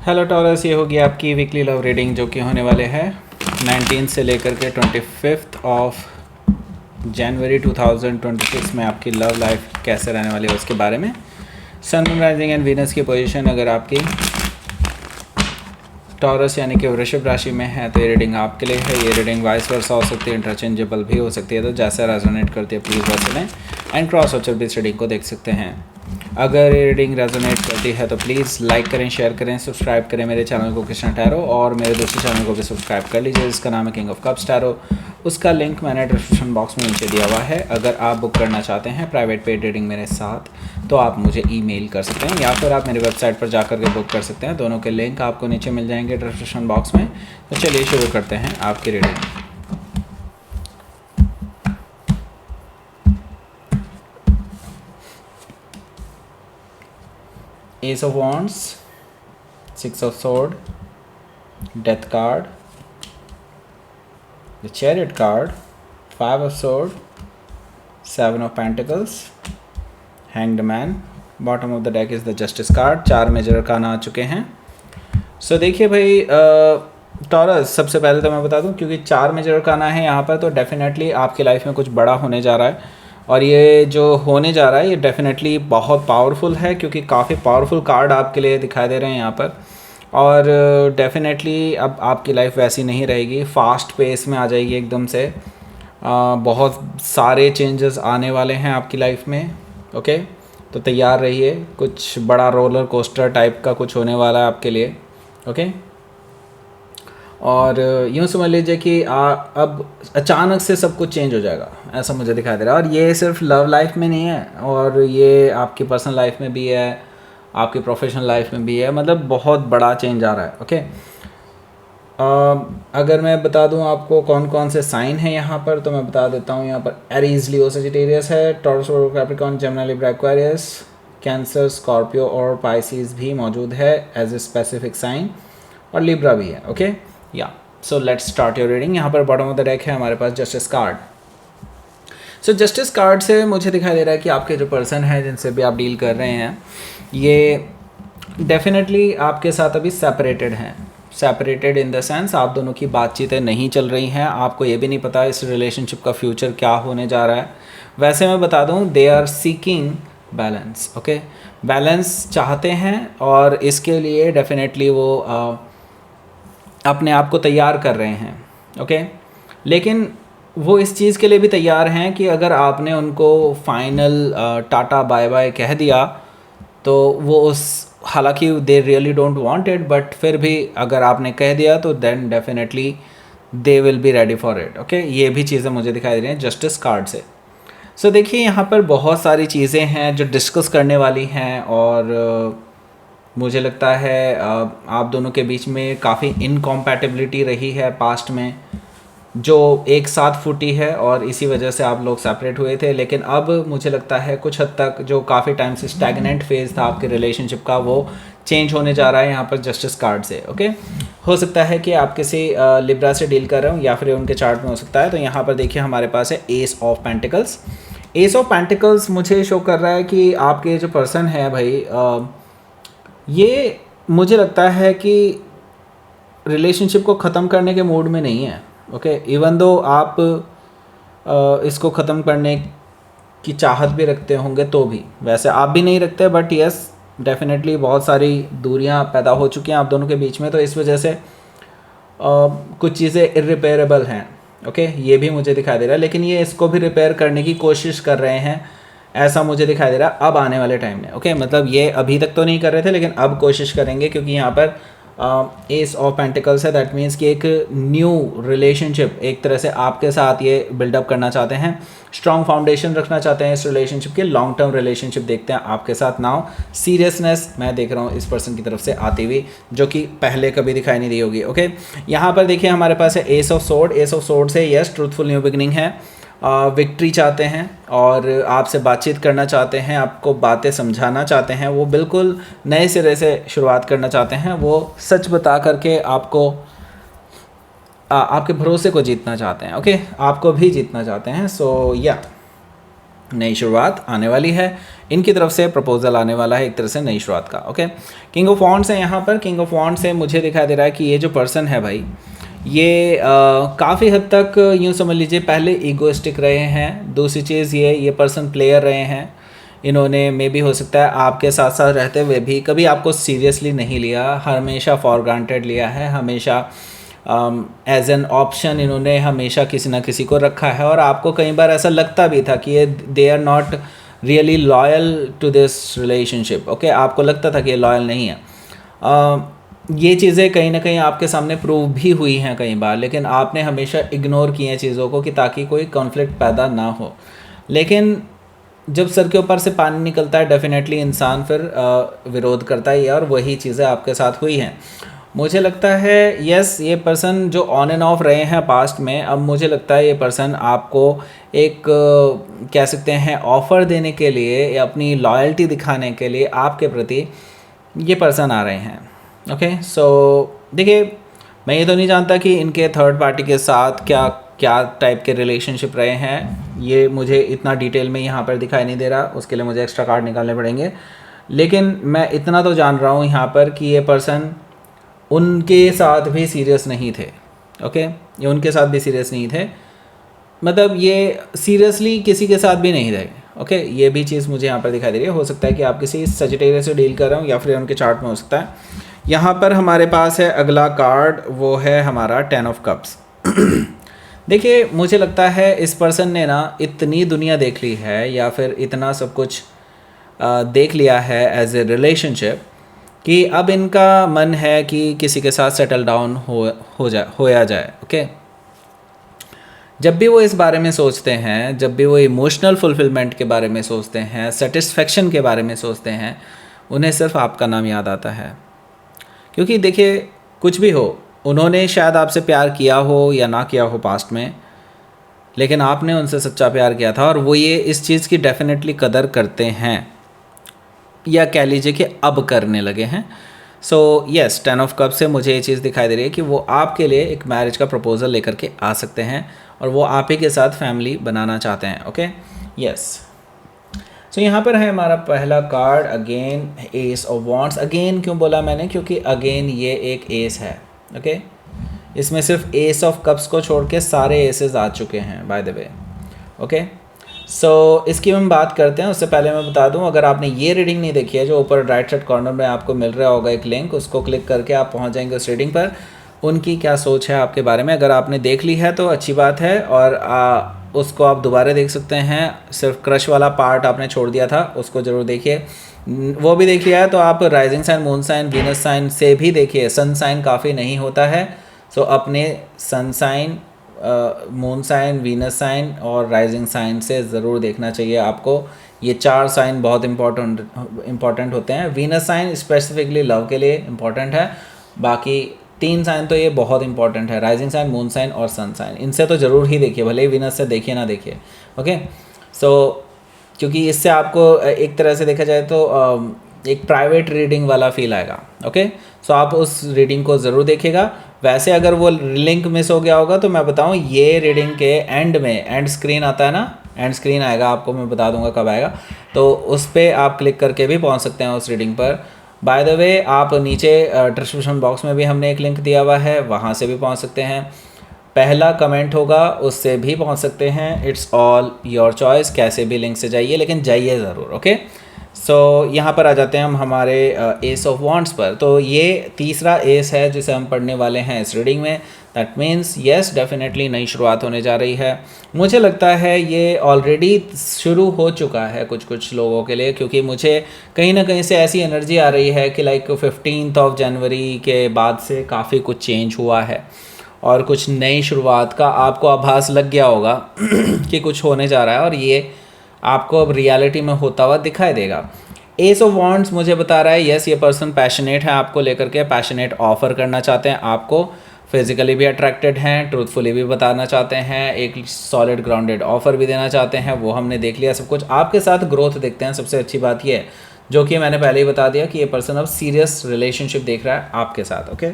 Hello taurus, ये होगी आपकी वीकली लव रीडिंग जो कि होने वाले हैं 19 से लेकर के 25 ऑफ जनवरी 2026 में आपकी लव लाइफ कैसे रहने वाली है उसके बारे में। सन, मून, राइजिंग एंड वीनस की पोजीशन अगर आपकी टॉरस यानी कि वृषभ राशि में है तो ये रीडिंग आपके लिए है। ये रीडिंग वाइस वर्सा हो सकती है, इंटरचेंजेबल भी हो सकती है, तो जैसा रेजोनेट करती है प्लीज़ वैसे लें एंड क्रॉस वॉचर भी इस रीडिंग को देख सकते हैं। अगर ये रीडिंग रेजोनेट करती है तो प्लीज़ लाइक करें, शेयर करें, सब्सक्राइब करें मेरे चैनल को कृष्णा टैरो, और मेरे दूसरे चैनल को भी सब्सक्राइब कर लीजिए जिसका नाम है किंग ऑफ कप्स टैरो। उसका लिंक मैंने डिस्क्रिप्शन बॉक्स में नीचे दिया हुआ है। अगर आप बुक करना चाहते हैं प्राइवेट पेड रीडिंग मेरे साथ तो आप मुझे ईमेल कर सकते हैं या फिर आप मेरी वेबसाइट पर जाकर के बुक कर सकते हैं। दोनों के लिंक आपको नीचे मिल जाएंगे डिस्क्रिप्शन बॉक्स में। तो चलिए शुरू करते हैं आपकी reading. Ace of Wands, Six of Sword, Death card, the Chariot card, Five of Sword, Seven of Pentacles, Hanged Man, bottom of the deck is the Justice card। 4 major arcana आ चुके हैं। सो देखिए भाई टॉरस, सबसे पहले तो मैं बता दूं क्योंकि 4 मेजर अरकाना है यहाँ पर, तो डेफिनेटली आपकी लाइफ में कुछ बड़ा होने जा रहा है और ये जो होने जा रहा है ये डेफिनेटली बहुत पावरफुल है क्योंकि काफ़ी पावरफुल कार्ड आपके लिए दिखाई दे रहे हैं यहाँ पर। और डेफिनेटली अब आपकी लाइफ वैसी नहीं रहेगी, फास्ट पेस में आ जाएगी एकदम से। बहुत सारे चेंजेस आने वाले हैं आपकी लाइफ में। ओके, तो तैयार रहिए, कुछ बड़ा रोलर कोस्टर टाइप का कुछ होने वाला है आपके लिए। ओके, और यूँ समझ लीजिए कि अब अचानक से सब कुछ चेंज हो जाएगा, ऐसा मुझे दिखाई दे रहा है। और ये सिर्फ लव लाइफ में नहीं है, और ये आपकी पर्सनल लाइफ में भी है, आपकी प्रोफेशनल लाइफ में भी है, मतलब बहुत बड़ा चेंज आ रहा है। ओके, अगर मैं बता दूं आपको कौन कौन से साइन हैं यहाँ पर तो मैं बता देता हूँ। यहाँ पर एरीज, लियो, सजिटेरियस है, taurus, Capricorn, Gemini, Libra, Aquarius, cancer, Scorpio और पाइसिस भी मौजूद है एज ए स्पेसिफिक साइन, और लिब्रा भी है। ओके, या so let's start your reading. यहाँ पर बॉटम ऑफ द डेक है हमारे पास जस्टिस कार्ड। सो जस्टिस कार्ड से मुझे दिखाई दे रहा है कि आपके जो पर्सन है जिनसे भी आप डील कर रहे हैं ये डेफिनेटली आपके साथ अभी सेपरेटेड हैं। सेपरेटेड इन द सेंस आप दोनों की बातचीतें नहीं चल रही हैं, आपको ये भी नहीं पता इस रिलेशनशिप का फ्यूचर क्या होने जा रहा है। वैसे मैं बता दूं they are seeking balance. Okay, balance चाहते हैं और इसके लिए डेफिनेटली वो अपने आप को तैयार कर रहे हैं। ओके, लेकिन वो इस चीज़ के लिए भी तैयार हैं कि अगर आपने उनको फाइनल टाटा बाय बाय कह दिया तो वो उस, हालांकि they really don't want it, but फिर भी अगर आपने कह दिया तो then definitely they will be ready for it. Okay, ये भी चीज़ें मुझे दिखाई दे रही हैं जस्टिस कार्ड से। सो देखिए यहाँ पर बहुत सारी चीज़ें हैं जो डिस्कस करने वाली हैं, और मुझे लगता है आप दोनों के बीच में काफ़ी इनकॉम्पैटिबिलिटी रही है पास्ट में जो एक साथ फूटी है, और इसी वजह से आप लोग सेपरेट हुए थे। लेकिन अब मुझे लगता है कुछ हद तक जो काफ़ी टाइम से स्टैगनेंट फेज़ था आपके रिलेशनशिप का वो चेंज होने जा रहा है यहाँ पर जस्टिस कार्ड से। ओके, हो सकता है कि आप किसी लिब्रा से डील कर रहे हो या फिर उनके चार्ट में हो सकता है। तो यहाँ पर देखिए हमारे पास है S of pentacles. S of pentacles मुझे शो कर रहा है कि आपके जो पर्सन है भाई ये मुझे लगता है कि रिलेशनशिप को ख़त्म करने के मूड में नहीं है। ओके, इवन दो आप इसको ख़त्म करने की चाहत भी रखते होंगे तो भी, वैसे आप भी नहीं रखते, बट यस डेफिनेटली बहुत सारी दूरियां पैदा हो चुकी हैं आप दोनों के बीच में, तो इस वजह से कुछ चीज़ें इररिपेयरेबल हैं। ओके, ये भी मुझे दिखाई दे रहा है, लेकिन ये इसको भी रिपेयर करने की कोशिश कर रहे हैं ऐसा मुझे दिखाई दे रहा है अब आने वाले टाइम में। ओके, मतलब ये अभी तक तो नहीं कर रहे थे लेकिन अब कोशिश करेंगे, क्योंकि यहाँ पर एस ऑफ पेंटिकल्स है। दैट मीन्स कि एक न्यू रिलेशनशिप एक तरह से आपके साथ ये बिल्डअप करना चाहते हैं, स्ट्रॉन्ग फाउंडेशन रखना चाहते हैं इस रिलेशनशिप के, लॉन्ग टर्म रिलेशनशिप देखते हैं आपके साथ। नाउ सीरियसनेस मैं देख रहा हूँ इस पर्सन की तरफ से आती हुई जो कि पहले कभी दिखाई नहीं दी होगी। ओके, यहाँ पर देखिए हमारे पास है S of sword. S of sword से यस ट्रूथफुल न्यू बिगनिंग है, विक्ट्री चाहते हैं और आपसे बातचीत करना चाहते हैं, आपको बातें समझाना चाहते हैं, वो बिल्कुल नए सिरे से शुरुआत करना चाहते हैं, वो सच बता करके आपको आपके भरोसे को जीतना चाहते हैं। ओके, आपको भी जीतना चाहते हैं। सो या नई शुरुआत आने वाली है, इनकी तरफ से प्रपोजल आने वाला है एक तरह से नई शुरुआत का। ओके, किंग ऑफ वॉन्ड्स है यहाँ पर। किंग ऑफ वॉन्ड्स से मुझे दिखाई दे रहा है कि ये जो पर्सन है भाई, ये काफ़ी हद तक यूँ समझ लीजिए पहले ईगोइस्टिक रहे हैं। दूसरी चीज़ ये पर्सन प्लेयर रहे हैं। इन्होंने मे भी हो सकता है आपके साथ साथ रहते हुए भी कभी आपको सीरियसली नहीं लिया, हमेशा फॉर ग्रांटेड लिया है, हमेशा एज एन ऑप्शन इन्होंने हमेशा किसी ना किसी को रखा है। और आपको कई बार ऐसा लगता भी था कि ये they are not really loyal to this relationship. Okay, आपको लगता था कि ये लॉयल नहीं है। ये चीज़ें कहीं ना कहीं आपके सामने प्रूव भी हुई हैं कई बार, लेकिन आपने हमेशा इग्नोर किए हैं चीज़ों को कि ताकि कोई कॉन्फ्लिक्ट पैदा ना हो। लेकिन जब सर के ऊपर से पानी निकलता है डेफिनेटली इंसान फिर विरोध करता ही है, और वही चीज़ें आपके साथ हुई हैं। मुझे लगता है यस, ये पर्सन जो ऑन एंड ऑफ रहे हैं पास्ट में, अब मुझे लगता है ये पर्सन आपको एक कह सकते हैं ऑफ़र देने के लिए या अपनी लॉयल्टी दिखाने के लिए आपके प्रति ये पर्सन आ रहे हैं। ओके, सो देखिए, मैं ये तो नहीं जानता कि इनके थर्ड पार्टी के साथ क्या क्या टाइप के रिलेशनशिप रहे हैं, ये मुझे इतना डिटेल में यहाँ पर दिखाई नहीं दे रहा, उसके लिए मुझे एक्स्ट्रा कार्ड निकालने पड़ेंगे। लेकिन मैं इतना तो जान रहा हूँ यहाँ पर कि ये पर्सन उनके साथ भी सीरियस नहीं थे। ओके, ये उनके साथ भी सीरियस नहीं थे, मतलब ये सीरियसली किसी के साथ भी नहीं थे। ओके, ये भी चीज़ मुझे यहाँ पर दिखाई दे रही है। हो सकता है कि आप किसी सजिटेरियस से डील कर रहे हो या फिर उनके चार्ट में हो सकता है। यहाँ पर हमारे पास है अगला कार्ड, वो है हमारा 10 ऑफ कप्स। देखिए, मुझे लगता है इस पर्सन ने ना इतनी दुनिया देख ली है या फिर इतना सब कुछ देख लिया है एज ए रिलेशनशिप कि अब इनका मन है कि किसी के साथ सेटल डाउन होया जाए। ओके, जब भी वो इस बारे में सोचते हैं, जब भी वो इमोशनल फुलफिलमेंट के बारे में सोचते हैं, सेटिस्फेक्शन के बारे में सोचते हैं, उन्हें सिर्फ आपका नाम याद आता है। क्योंकि देखिए, कुछ भी हो, उन्होंने शायद आपसे प्यार किया हो या ना किया हो पास्ट में, लेकिन आपने उनसे सच्चा प्यार किया था और वो ये इस चीज़ की डेफिनेटली कदर करते हैं, या कह लीजिए कि अब करने लगे हैं। सो यस, 10 ऑफ कप से मुझे ये चीज़ दिखाई दे रही है कि वो आपके लिए एक मैरिज का प्रपोजल लेकर के आ सकते हैं और वो आप ही के साथ फैमिली बनाना चाहते हैं। Okay, yes. सो यहाँ पर है हमारा पहला card, again S of wands. Again क्यों बोला मैंने, क्योंकि अगेन ये एक एस है। ओके, इसमें सिर्फ एस ऑफ कप्स को छोड़ के सारे एसेस आ चुके हैं बाय द वे। ओके, सो इसकी हम बात करते हैं। उससे पहले मैं बता दूं, अगर आपने ये रीडिंग नहीं देखी है, जो ऊपर राइट साइड कॉर्नर में आपको मिल रहा होगा एक लिंक, उसको क्लिक करके आप पहुंच जाएंगे उस रीडिंग पर। उनकी क्या सोच है आपके बारे में, अगर आपने देख ली है तो अच्छी बात है, और उसको आप दोबारा देख सकते हैं। सिर्फ क्रश वाला पार्ट आपने छोड़ दिया था, उसको ज़रूर देखिए। वो भी देख लिया है तो आप rising sign, moon sign, Venus sign से भी देखिए। सन साइन काफ़ी नहीं होता है, सो अपने sun sign, moon sign, Venus sign और राइजिंग साइन से ज़रूर देखना चाहिए आपको। ये 4 साइन बहुत इम्पॉर्टेंट होते हैं। वीनस साइन स्पेसिफिकली लव के लिए इम्पॉर्टेंट है, बाकी 3 साइन तो ये बहुत इंपॉर्टेंट है, राइजिंग साइन, मून साइन और सन साइन। इनसे तो ज़रूर ही देखिए, भले ही वीनस से देखिए ना देखिए। ओके, सो क्योंकि इससे आपको एक तरह से देखा जाए तो एक प्राइवेट रीडिंग वाला फील आएगा। ओके, सो आप उस रीडिंग को ज़रूर देखिएगा। वैसे अगर वो लिंक मिस हो गया होगा तो मैं बताऊं, ये रीडिंग के एंड में एंड स्क्रीन आता है ना, एंड स्क्रीन आएगा, आपको मैं बता दूंगा कब आएगा, तो उस पर आप क्लिक करके भी पहुंच सकते हैं उस रीडिंग पर। बाय द वे, आप नीचे डिस्क्रिप्शन बॉक्स में भी हमने एक लिंक दिया हुआ है, वहाँ से भी पहुँच सकते हैं। पहला कमेंट होगा उससे भी पहुँच सकते हैं। इट्स ऑल योर चॉइस, कैसे भी लिंक से जाइए, लेकिन जाइए ज़रूर। ओके, सो यहाँ पर आ जाते हैं हम हमारे एस ऑफ वॉन्ड्स पर। तो ये तीसरा एस है जिसे हम पढ़ने वाले हैं इस रीडिंग में। दैट मीन्स येस, डेफिनेटली नई शुरुआत होने जा रही है। मुझे लगता है ये ऑलरेडी शुरू हो चुका है कुछ लोगों के लिए, क्योंकि मुझे कहीं ना कहीं से ऐसी एनर्जी आ रही है कि लाइक 15 ऑफ जनवरी के बाद से काफ़ी कुछ चेंज हुआ है और कुछ नई शुरुआत का आपको आभास लग गया होगा कि कुछ होने जा रहा है, और ये आपको अब रियलिटी में होता हुआ दिखाई देगा। एस ऑफ वॉन्ड्स मुझे बता रहा है यस, ये पर्सन पैशनेट है आपको लेकर के, पैशनेट ऑफर करना चाहते हैं आपको, फिजिकली भी अट्रैक्टेड हैं, ट्रूथफुली भी बताना चाहते हैं, एक सॉलिड ग्राउंडेड ऑफर भी देना चाहते हैं। वो हमने देख लिया सब कुछ। आपके साथ ग्रोथ देखते हैं। सबसे अच्छी बात ये है, जो कि मैंने पहले ही बता दिया, कि ये पर्सन अब सीरियस रिलेशनशिप देख रहा है आपके साथ। ओके,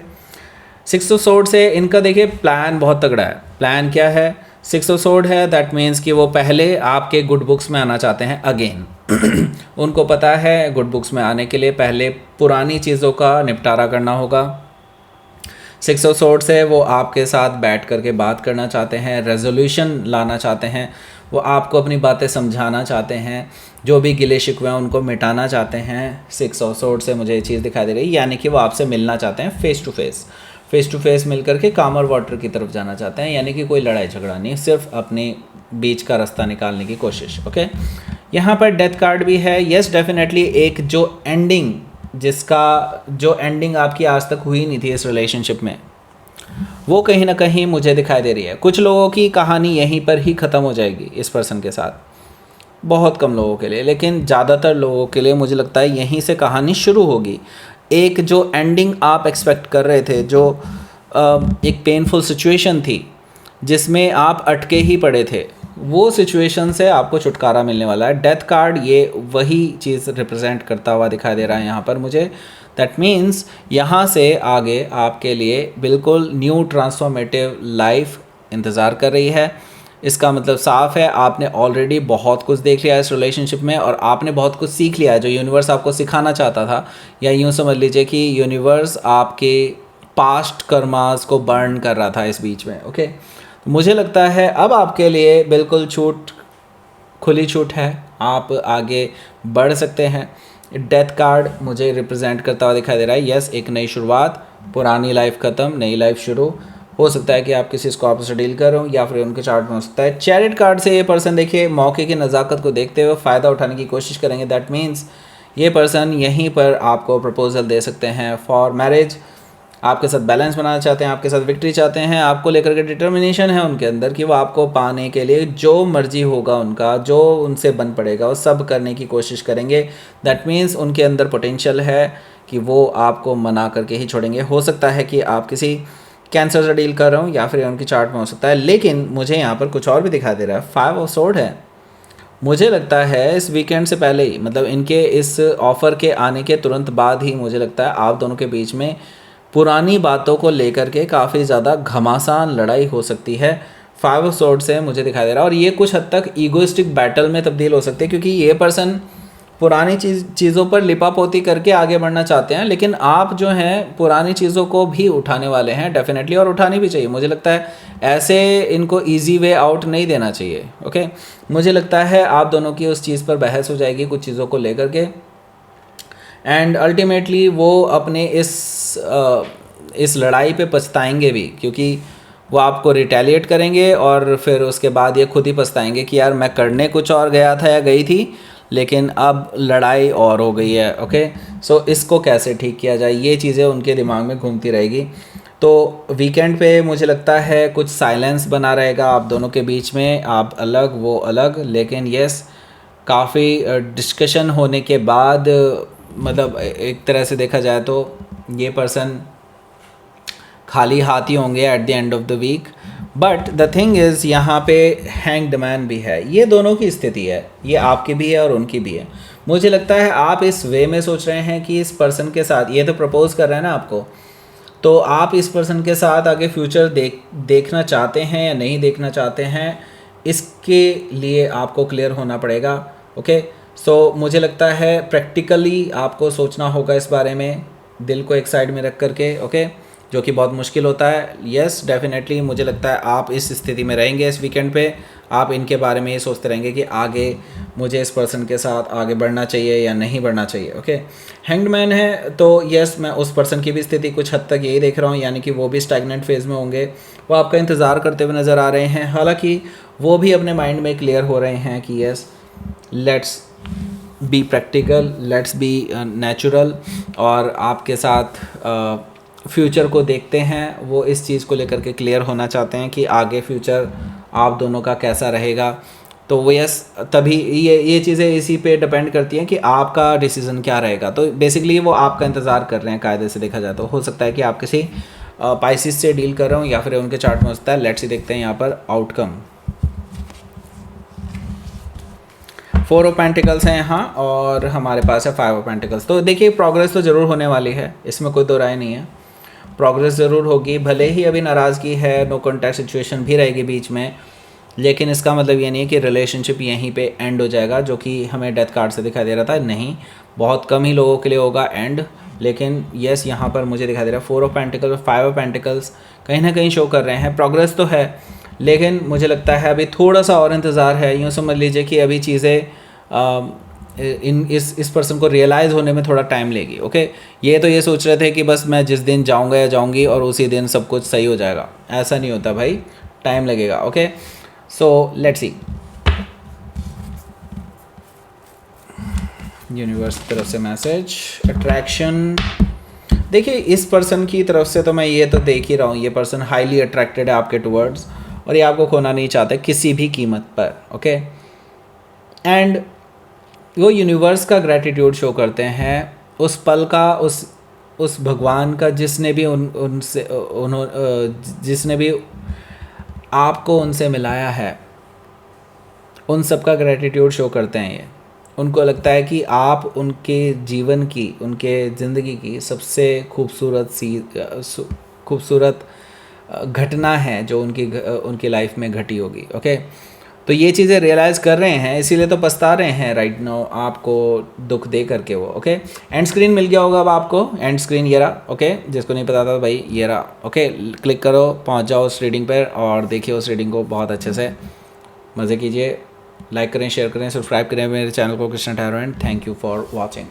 6 ऑफ सोर्ड से इनका देखिए प्लान बहुत तगड़ा है। प्लान क्या है, सिक्स ऑफ सोर्ड है, दैट मीन्स कि वो पहले आपके गुड बुक्स में आना चाहते हैं अगेन। उनको पता है गुड बुक्स में आने के लिए पहले पुरानी चीज़ों का निपटारा करना होगा। सिक्स ऑफ सोर्ड्स है, वो आपके साथ बैठ करके बात करना चाहते हैं, रेजोल्यूशन लाना चाहते हैं, वो आपको अपनी बातें समझाना चाहते हैं, जो भी गिले शिकवे हैं उनको मिटाना चाहते हैं। सिक्स ऑफ सोर्ड्स से मुझे ये चीज़ दिखाई दे रही है, यानी कि वो आपसे मिलना चाहते हैं फेस टू फेस मिल करके कामर वाटर की तरफ जाना चाहते हैं, यानी कि कोई लड़ाई झगड़ा नहीं, सिर्फ अपने बीच का रास्ता निकालने की कोशिश। ओके, यहाँ पर डेथ कार्ड भी है। यस डेफिनेटली एक जो एंडिंग आपकी आज तक हुई नहीं थी इस रिलेशनशिप में, वो कहीं ना कहीं मुझे दिखाई दे रही है। कुछ लोगों की कहानी यहीं पर ही ख़त्म हो जाएगी इस पर्सन के साथ, बहुत कम लोगों के लिए, लेकिन ज़्यादातर लोगों के लिए मुझे लगता है यहीं से कहानी शुरू होगी। एक जो एंडिंग आप एक्सपेक्ट कर रहे थे, जो एक पेनफुल सिचुएशन थी जिसमें आप अटके ही पड़े थे, वो सिचुएशन से आपको छुटकारा मिलने वाला है। डेथ कार्ड ये वही चीज़ रिप्रेजेंट करता हुआ दिखाई दे रहा है यहाँ पर मुझे। दैट मीन्स यहाँ से आगे आपके लिए बिल्कुल न्यू ट्रांसफॉर्मेटिव लाइफ इंतज़ार कर रही है। इसका मतलब साफ है, आपने ऑलरेडी बहुत कुछ देख लिया है इस रिलेशनशिप में, और आपने बहुत कुछ सीख लिया है जो यूनिवर्स आपको सिखाना चाहता था, या यूँ समझ लीजिए कि यूनिवर्स आपके पास्ट कर्मास को बर्न कर रहा था इस बीच में। ओके, तो मुझे लगता है अब आपके लिए बिल्कुल खुली छूट है, आप आगे बढ़ सकते हैं। डेथ कार्ड मुझे रिप्रेजेंट करता हुआ दिखाई दे रहा है। यस, एक नई शुरुआत, पुरानी लाइफ ख़त्म, नई लाइफ शुरू। हो सकता है कि आप किसी स्कॉर्पियो से डील कर रहे हो, या फिर उनके चार्ट में हो सकता है। चैरिट कार्ड से ये पर्सन देखिए मौके की नज़ाकत को देखते हुए फ़ायदा उठाने की कोशिश करेंगे। दैट मीन्स ये पर्सन यहीं पर आपको प्रपोजल दे सकते हैं फॉर मैरिज। आपके साथ बैलेंस बनाना चाहते हैं, आपके साथ विक्ट्री चाहते हैं, आपको लेकर के डिटर्मिनेशन है उनके अंदर कि वो आपको पाने के लिए जो मर्जी होगा उनका, जो उनसे बन पड़ेगा वो सब करने की कोशिश करेंगे। दैट मीन्स उनके अंदर पोटेंशियल है कि वो आपको मना करके ही छोड़ेंगे। हो सकता है कि आप किसी कैंसर से डील कर रहे हो, या फिर उनकी चार्ट में हो सकता है, लेकिन मुझे यहाँ पर कुछ और भी दिखाई दे रहा है। 5 ऑफ सोर्ड है। मुझे लगता है इस वीकेंड से पहले ही, मतलब इनके इस ऑफ़र के आने के तुरंत बाद ही मुझे लगता है आप दोनों के बीच में पुरानी बातों को लेकर के काफ़ी ज़्यादा घमासान लड़ाई हो सकती है। 5 ऑफ सोर्ड से मुझे दिखाई दे रहा है, और ये कुछ हद तक ईगोइस्टिक बैटल में तब्दील हो सकती है, क्योंकि ये पर्सन पुरानी चीज़ों पर लिपापोती करके आगे बढ़ना चाहते हैं, लेकिन आप जो हैं पुरानी चीज़ों को भी उठाने वाले हैं डेफिनेटली, और उठानी भी चाहिए। मुझे लगता है ऐसे इनको इजी वे आउट नहीं देना चाहिए। ओके, मुझे लगता है आप दोनों की उस चीज़ पर बहस हो जाएगी कुछ चीज़ों को लेकर के, एंड अल्टीमेटली वो अपने इस लड़ाई पे पछताएंगे भी, क्योंकि वो आपको रिटेलिएट करेंगे और फिर उसके बाद ये खुद ही पछताएंगे कि यार मैं करने कुछ और गया था या गई थी, लेकिन अब लड़ाई और हो गई है। ओके, सो इसको कैसे ठीक किया जाए, ये चीज़ें उनके दिमाग में घूमती रहेगी। तो वीकेंड पे मुझे लगता है कुछ साइलेंस बना रहेगा आप दोनों के बीच में, आप अलग वो अलग, लेकिन यस काफ़ी डिस्कशन होने के बाद, मतलब एक तरह से देखा जाए तो ये पर्सन खाली हाथ ही होंगे at the end of the week. But the thing is यहाँ पे हैंग्ड मैन भी है। ये दोनों की स्थिति है, ये आपकी भी है और उनकी भी है। मुझे लगता है आप इस वे में सोच रहे हैं कि इस पर्सन के साथ, ये तो प्रपोज कर रहे हैं ना आपको, तो आप इस पर्सन के साथ आगे फ्यूचर देखना चाहते हैं या नहीं देखना चाहते हैं, इसके लिए आपको क्लियर होना पड़ेगा। ओके, सो मुझे लगता है प्रैक्टिकली आपको सोचना होगा इस बारे में, दिल को एक साइड में रख करके। ओके, जो कि बहुत मुश्किल होता है। यस डेफिनेटली मुझे लगता है आप इस स्थिति में रहेंगे इस वीकेंड पे, आप इनके बारे में ये सोचते रहेंगे कि आगे मुझे इस पर्सन के साथ आगे बढ़ना चाहिए या नहीं बढ़ना चाहिए। ओके, हैंग्ड मैन है तो यस मैं उस पर्सन की भी स्थिति कुछ हद तक यही देख रहा हूँ, यानी कि वो भी स्टैग्नेंट फेज में होंगे, वो आपका इंतज़ार करते हुए नज़र आ रहे हैं। हालांकि वो भी अपने माइंड में क्लियर हो रहे हैं कि yes let's be practical, let's be natural, और आपके साथ फ्यूचर को देखते हैं। वो इस चीज़ को लेकर के क्लियर होना चाहते हैं कि आगे फ्यूचर आप दोनों का कैसा रहेगा। तो वो यस तभी ये चीज़ें इसी पे डिपेंड करती हैं कि आपका डिसीज़न क्या रहेगा। तो बेसिकली वो आपका इंतज़ार कर रहे हैं कायदे से देखा जाए तो। हो सकता है कि आप किसी पाइसिस से डील कर रहे हो या फिर उनके चार्ट में हो सकता है। लेट्स ही देखते हैं यहाँ पर आउटकम। 4 ऑफ पेंटिकल्स हैं यहाँ और हमारे पास है 5 ऑफ पेंटिकल्स। तो देखिए प्रोग्रेस तो ज़रूर होने वाली है, इसमें कोई दो राय नहीं है। प्रोग्रेस ज़रूर होगी, भले ही अभी नाराज़गी है, नो कॉन्टैक्ट सिचुएशन भी रहेगी बीच में, लेकिन इसका मतलब ये नहीं है कि रिलेशनशिप यहीं पे एंड हो जाएगा, जो कि हमें डेथ कार्ड से दिखाई दे रहा था। नहीं, बहुत कम ही लोगों के लिए होगा एंड। लेकिन यस, यहाँ पर मुझे दिखाई दे रहा है 4 ऑफ पेंटिकल्स और 5 ऑफ पेंटिकल्स कहीं ना कहीं शो कर रहे हैं। प्रोग्रेस तो है, लेकिन मुझे लगता है अभी थोड़ा सा और इंतज़ार है। यूँ समझ लीजिए कि अभी चीज़ें इस पर्सन को रियलाइज़ होने में थोड़ा टाइम लेगी। ओके, ये तो ये सोच रहे थे कि बस मैं जिस दिन जाऊंगा या जाऊंगी और उसी दिन सब कुछ सही हो जाएगा, ऐसा नहीं होता भाई, टाइम लगेगा। Okay, so let's see universe की तरफ से मैसेज, अट्रैक्शन। देखिए, इस पर्सन की तरफ से तो मैं ये तो देख ही रहा हूँ, ये पर्सन हाईली अट्रैक्टेड है आपके टुवर्ड्स और ये आपको खोना नहीं चाहते किसी भी कीमत पर। ओके, एंड वो यूनिवर्स का ग्रैटिट्यूड शो करते हैं उस पल का, उस भगवान का जिसने भी जिसने भी आपको उनसे मिलाया है, उन सब का ग्रैटिट्यूड शो करते हैं ये। उनको लगता है कि आप उनके जीवन की, उनके ज़िंदगी की सबसे खूबसूरत घटना है जो उनकी लाइफ में घटी होगी। ओके, तो ये चीज़ें रियलाइज़ कर रहे हैं, इसीलिए तो पछता रहे हैं राइट नाउ आपको दुख दे करके वो। ओके, एंड स्क्रीन मिल गया होगा अब आपको, एंड स्क्रीन ये रहा। ओके, जिसको नहीं पता था भाई ये रहा। ओके, क्लिक करो, पहुंच जाओ उस रीडिंग पर और देखिए उस रीडिंग को बहुत अच्छे से, मज़े कीजिए। लाइक करें, शेयर करें, सब्सक्राइब करें मेरे चैनल को Krishna tarot and thank you for watching.